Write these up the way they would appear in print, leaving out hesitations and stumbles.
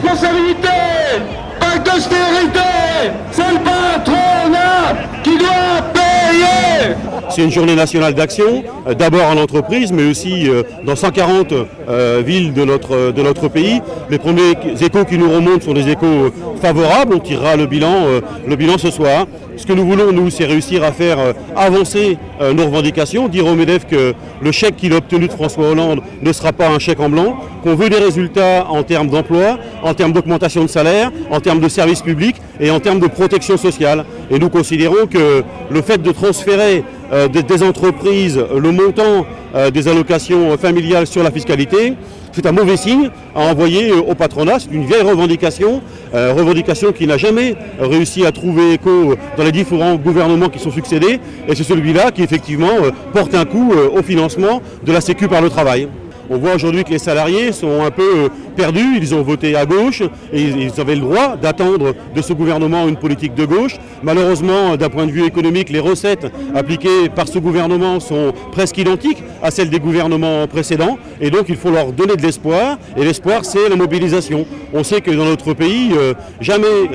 responsabilité, pacte d'austérité, c'est le patronat qui doit payer. C'est une journée nationale d'action, d'abord en entreprise, mais aussi dans 140 villes de notre pays. Les premiers échos qui nous remontent sont des échos favorables. On tirera le bilan ce soir. Ce que nous voulons, nous, c'est réussir à faire avancer nos revendications, dire au MEDEF que le chèque qu'il a obtenu de François Hollande ne sera pas un chèque en blanc, qu'on veut des résultats en termes d'emploi, en termes d'augmentation de salaire, en termes de services publics et en termes de protection sociale. Et nous considérons que le fait de transférer des entreprises le montant des allocations familiales sur la fiscalité, c'est un mauvais signe à envoyer au patronat. C'est une vieille revendication qui n'a jamais réussi à trouver écho dans les différents gouvernements qui sont succédés. Et c'est celui-là qui effectivement porte un coup au financement de la Sécu par le travail. On voit aujourd'hui que les salariés sont un peu perdus, ils ont voté à gauche et ils avaient le droit d'attendre de ce gouvernement une politique de gauche. Malheureusement, d'un point de vue économique, les recettes appliquées par ce gouvernement sont presque identiques à celles des gouvernements précédents et donc il faut leur donner de l'espoir et l'espoir c'est la mobilisation. On sait que dans notre pays, jamais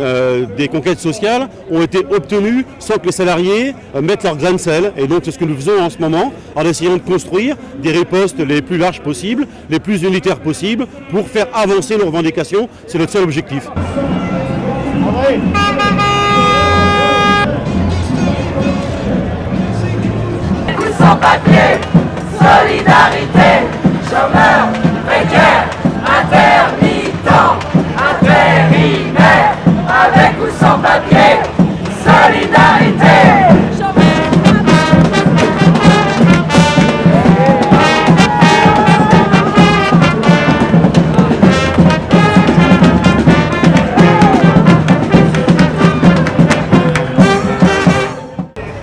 des conquêtes sociales ont été obtenues sans que les salariés mettent leur grain de sel et donc c'est ce que nous faisons en ce moment en essayant de construire des ripostes les plus larges possibles, les plus unitaires possibles pour faire avancer nos revendications. C'est notre seul objectif. Sans-papiers, solidarité, chômeurs, précaires, intermittents, intérimaires, avec ou sans papier, solidarité.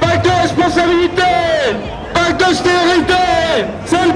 Pacte de responsabilité, pacte d'austérité, c'est le